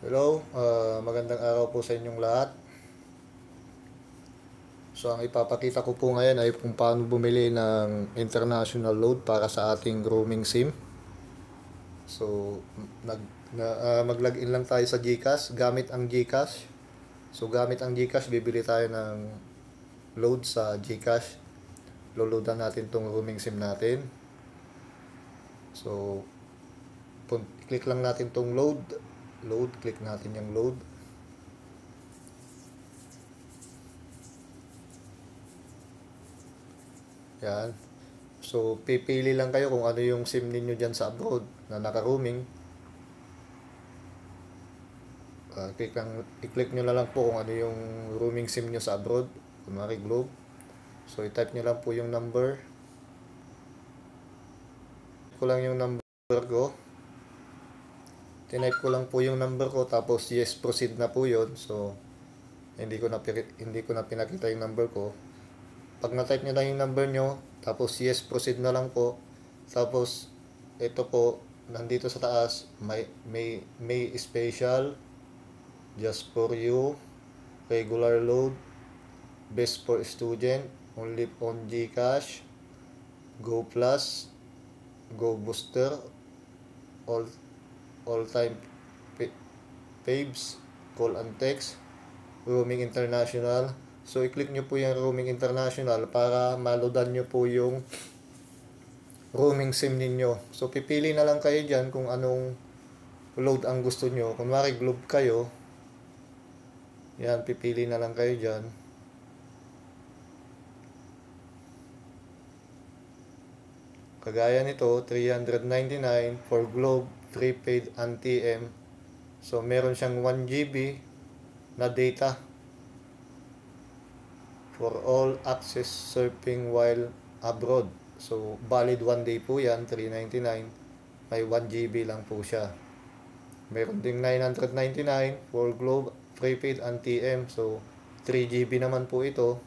Hello, magandang araw po sa inyong lahat. So ang ipapakita ko po ngayon ay kung paano bumili ng international load para sa ating roaming SIM. So mag-login lang tayo sa GCash gamit ang GCash. So gamit ang GCash bibili tayo ng load sa GCash. Loloadan natin tong roaming SIM natin. So click lang natin tong load, click natin yung load. Yan. So, pipili lang kayo kung ano yung SIM ninyo dyan sa abroad na naka-roaming. I-click nyo na lang po kung ano yung roaming SIM nyo sa abroad. Kunwari Globe. So, i-type nyo lang po yung number. Ko lang yung number ko. Tinype ko lang po yung number ko, tapos yes, proceed na po yun. So, hindi ko na pinakita yung number ko. Pag na-type nyo lang yung number nyo, tapos yes, proceed na lang po. Tapos, ito po, nandito sa taas, may special, just for you, regular load, best for student, only on GCash, Go Plus, Go Booster, all time Paves, call and text, roaming international. So, i-click nyo po yung roaming international para maloadan nyo po yung roaming SIM ninyo. So, pipili na lang kayo dyan kung anong load ang gusto nyo. Kunwari Globe kayo, yan, pipili na lang kayo dyan. Kagaya nito, 399 for Globe, prepaid and TM. So, meron siyang 1 GB na data for all access surfing while abroad. So, valid 1 day po yan, 399. May 1 GB lang po siya. Meron ding 999 for Globe, prepaid and TM. So, 3 GB naman po ito.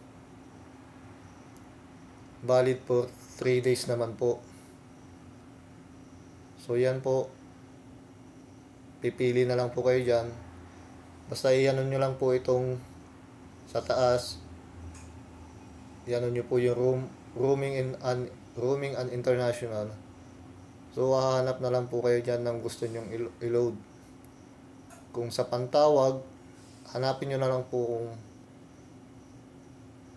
Valid for 3 days naman po. So, yan po. Pipili na lang po kayo dyan. Basta i-ano nyo lang po itong sa taas. I-ano nyo po yung roaming and international. So, hahanap na lang po kayo dyan ng gusto nyong i-load. Kung sa pantawag, hanapin nyo na lang po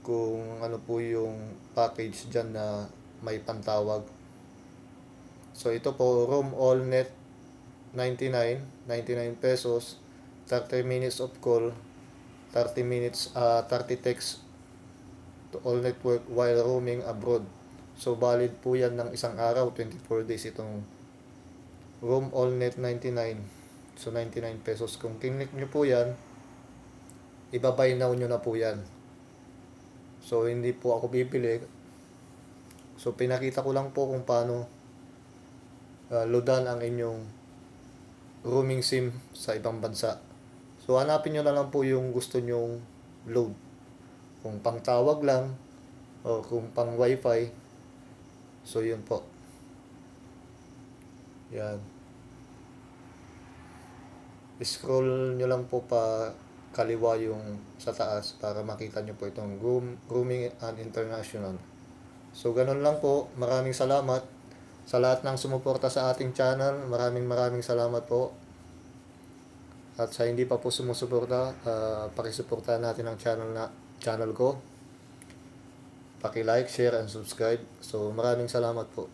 kung ano po yung package dyan na may pantawag. So, ito po, Roam All Net 99 pesos, 30 minutes of call, 30 text to all network while roaming abroad. So, valid po yan ng isang araw, 24 days itong Roam All Net 99. So, 99 pesos. Kung click nyo po yan, ibabay now nyo na po yan. So, hindi po ako bibili. So, pinakita ko lang po kung paano loadan ang inyong roaming SIM sa ibang bansa. So, hanapin nyo na lang po yung gusto nyong load. Kung pang tawag lang, o kung pang wifi. So, yun po. Yan. Scroll nyo lang po pa kaliwa yung sa taas para makita nyo po itong roaming and international. So, ganun lang po. Maraming salamat sa lahat ng sumuporta sa ating channel. Maraming salamat po. At sa hindi pa po sumusuporta, pakisuportahan natin ang channel ko. Paki-like, share, and subscribe. So, maraming salamat po.